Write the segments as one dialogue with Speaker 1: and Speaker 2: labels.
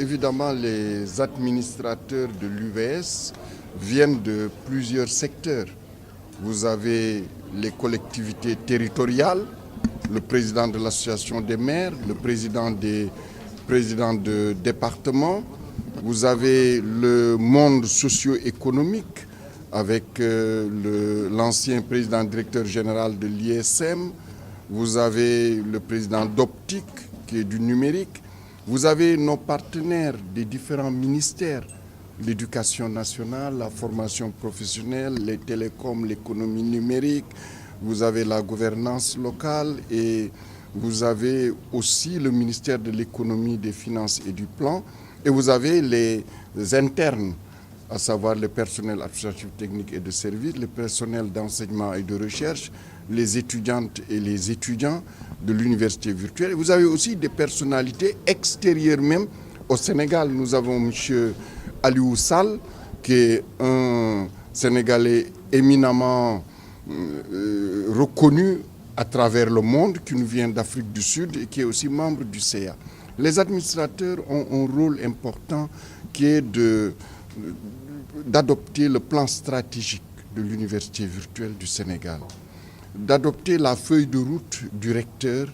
Speaker 1: évidemment, les administrateurs de l'UVS viennent de plusieurs secteurs. Vous avez les collectivités territoriales, le président de l'association des maires, le président de départements. Vous avez le monde socio-économique avec l'ancien président directeur général de l'ISM. Vous avez le président d'Optique qui est du numérique. Vous avez nos partenaires des différents ministères, l'éducation nationale, la formation professionnelle, les télécoms, l'économie numérique. Vous avez la gouvernance locale et vous avez aussi le ministère de l'économie, des finances et du plan. Et vous avez les internes, à savoir les personnels administratifs, techniques et de services, les personnels d'enseignement et de recherche, les étudiantes et les étudiants de l'université virtuelle. Vous avez aussi des personnalités extérieures même au Sénégal. Nous avons M. Aliou Sall, qui est un Sénégalais éminemment reconnu à travers le monde, qui nous vient d'Afrique du Sud et qui est aussi membre du CA. Les administrateurs ont un rôle important qui est d'adopter le plan stratégique de l'université virtuelle du Sénégal, d'adopter la feuille de route du recteur,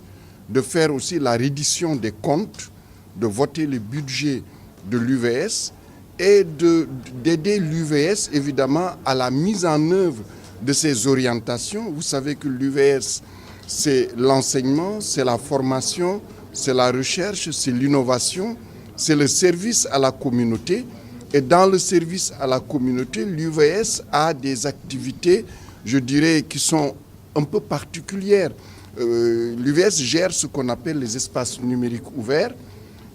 Speaker 1: de faire aussi la reddition des comptes, de voter le budget de l'UVS et d'aider l'UVS évidemment à la mise en œuvre de ses orientations. Vous savez que l'UVS, c'est l'enseignement, c'est la formation, c'est la recherche, c'est l'innovation, c'est le service à la communauté. Et dans le service à la communauté, l'UVS a des activités, je dirais, qui sont un peu particulières. L'UVS gère ce qu'on appelle les espaces numériques ouverts,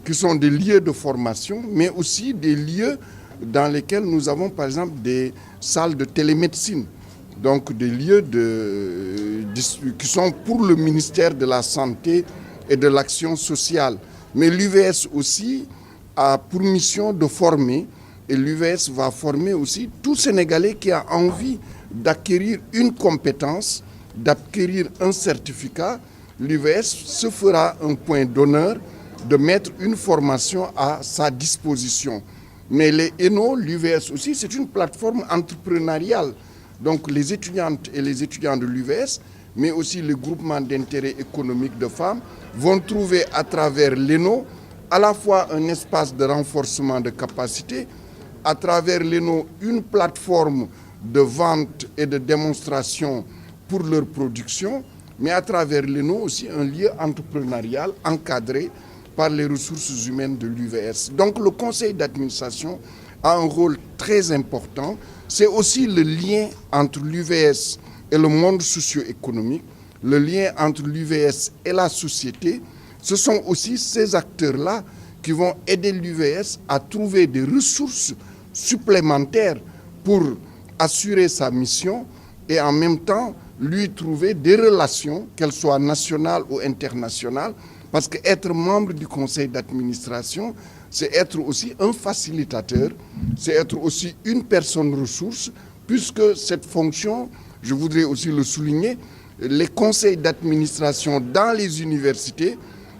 Speaker 1: qui sont des lieux de formation, mais aussi des lieux dans lesquels nous avons par exemple des salles de télémédecine, donc des lieux qui sont pour le ministère de la Santé et de l'Action sociale. Mais l'UVS aussi a pour mission de former, et l'UVS va former aussi tout Sénégalais qui a envie d'acquérir une compétence, d'acquérir un certificat. L'UVS se fera un point d'honneur de mettre une formation à sa disposition. Mais les ENO, l'UVS aussi, c'est une plateforme entrepreneuriale. Donc les étudiantes et les étudiants de l'UVS, mais aussi les groupements d'intérêt économique de femmes, vont trouver à travers l'ENO à la fois un espace de renforcement de capacité, à travers l'ENO une plateforme de vente et de démonstration pour leur production, mais à travers l'ENO aussi un lieu entrepreneurial encadré par les ressources humaines de l'UVS. Donc le conseil d'administration a un rôle très important. C'est aussi le lien entre l'UVS et le monde socio-économique, le lien entre l'UVS et la société. Ce sont aussi ces acteurs-là qui vont aider l'UVS à trouver des ressources supplémentaires pour assurer sa mission et en même temps lui trouver des relations, qu'elles soient nationales ou internationales, parce qu'être membre du conseil d'administration, c'est être aussi un facilitateur, c'est être aussi une personne ressource, puisque cette fonction, je voudrais aussi le souligner, les conseils d'administration dans les universités,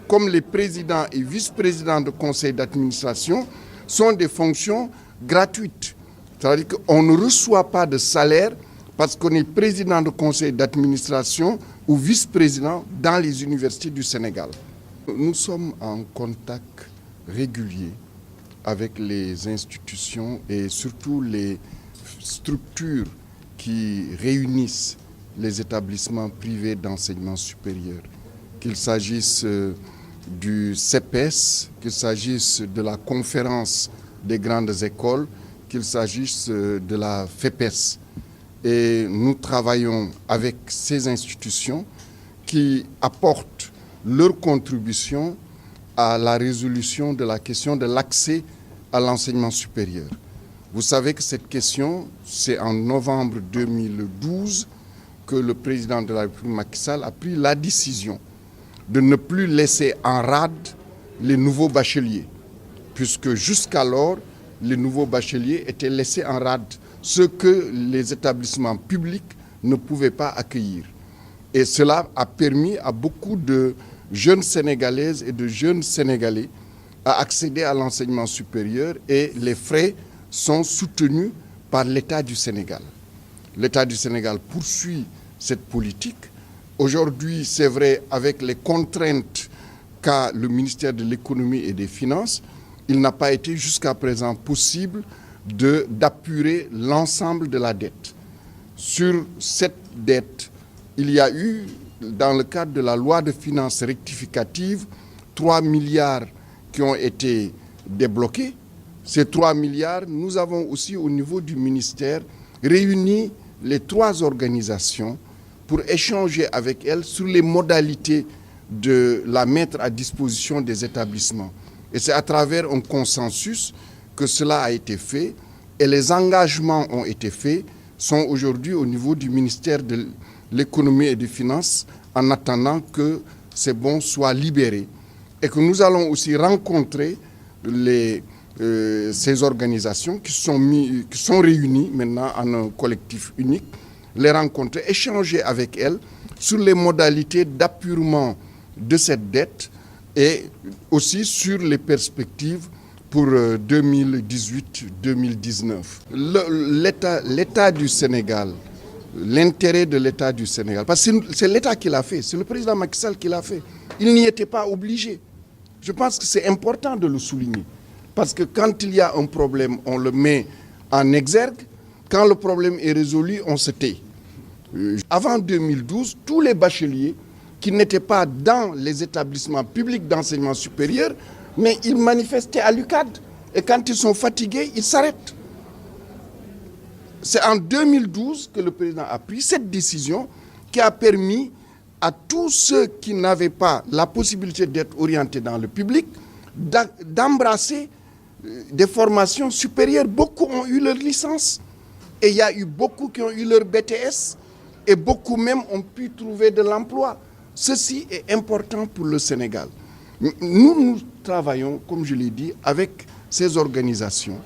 Speaker 1: comme les présidents et vice-présidents de conseils d'administration, sont des fonctions gratuites. C'est-à-dire qu'on ne reçoit pas de salaire parce qu'on est président de conseil d'administration ou vice-président dans les universités du Sénégal. Nous sommes en contact régulier avec les institutions et surtout les structures qui réunissent les établissements privés d'enseignement supérieur, qu'il s'agisse du CEPES, qu'il s'agisse de la conférence des grandes écoles, qu'il s'agisse de la FEPES. Et nous travaillons avec ces institutions qui apportent leur contribution à la résolution de la question de l'accès à l'enseignement supérieur. Vous savez que cette question, c'est en novembre 2012 que le président de la République Macky Sall a pris la décision de ne plus laisser en rade les nouveaux bacheliers, puisque jusqu'alors, les nouveaux bacheliers étaient laissés en rade, ce que les établissements publics ne pouvaient pas accueillir. Et cela a permis à beaucoup de jeunes Sénégalaises et de jeunes Sénégalais à accéder à l'enseignement supérieur et les frais sont soutenus par l'État du Sénégal. L'État du Sénégal poursuit cette politique. Aujourd'hui, c'est vrai, avec les contraintes qu'a le ministère de l'Économie et des Finances, il n'a pas été jusqu'à présent possible d'apurer l'ensemble de la dette. Sur cette dette, il y a eu, dans le cadre de la loi de finances rectificative, 3 milliards qui ont été débloqués. Ces 3 milliards, nous avons aussi au niveau du ministère réuni les 3 organisations pour échanger avec elles sur les modalités de la mettre à disposition des établissements. Et c'est à travers un consensus que cela a été fait et les engagements ont été faits, sont aujourd'hui au niveau du ministère de l'Économie et des Finances en attendant que ces bons soient libérés et que nous allons aussi rencontrer ces organisations qui sont réunies maintenant en un collectif unique, les rencontrer, échanger avec elles sur les modalités d'apurement de cette dette et aussi sur les perspectives pour 2018-2019. L'État du Sénégal, l'intérêt de l'État du Sénégal, parce que c'est l'État qui l'a fait, c'est le président Macky Sall qui l'a fait. Il n'y était pas obligé. Je pense que c'est important de le souligner. Parce que quand il y a un problème, on le met en exergue. Quand le problème est résolu, on se tait. Avant 2012, tous les bacheliers qui n'étaient pas dans les établissements publics d'enseignement supérieur, mais ils manifestaient à l'UCAD. Et quand ils sont fatigués, ils s'arrêtent. C'est en 2012 que le président a pris cette décision qui a permis à tous ceux qui n'avaient pas la possibilité d'être orientés dans le public d'embrasser des formations supérieures. Beaucoup ont eu leur licence et il y a eu beaucoup qui ont eu leur BTS et beaucoup même ont pu trouver de l'emploi. Ceci est important pour le Sénégal. Nous travaillons, comme je l'ai dit, avec ces organisations.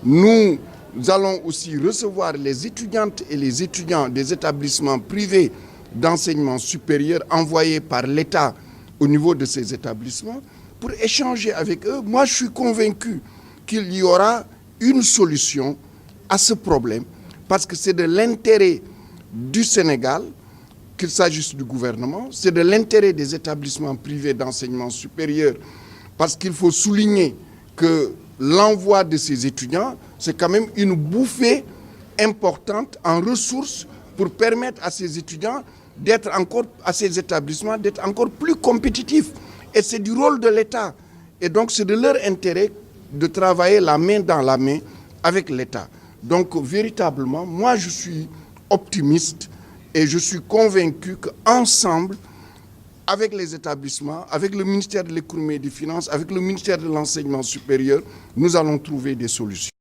Speaker 1: Nous allons aussi recevoir les étudiantes et les étudiants des établissements privés d'enseignement supérieur envoyés par l'État au niveau de ces établissements pour échanger avec eux. Moi, je suis convaincu qu'il y aura une solution à ce problème parce que c'est de l'intérêt du Sénégal, qu'il s'agisse du gouvernement, c'est de l'intérêt des établissements privés d'enseignement supérieur parce qu'il faut souligner que l'envoi de ces étudiants, c'est quand même une bouffée importante en ressources pour permettre à ces étudiants d'être encore, à ces établissements, d'être encore plus compétitifs. Et c'est du rôle de l'État. Et donc c'est de leur intérêt de travailler la main dans la main avec l'État. Donc véritablement, moi je suis optimiste et je suis convaincu qu'ensemble, avec les établissements, avec le ministère de l'Économie et des Finances, avec le ministère de l'Enseignement supérieur, nous allons trouver des solutions.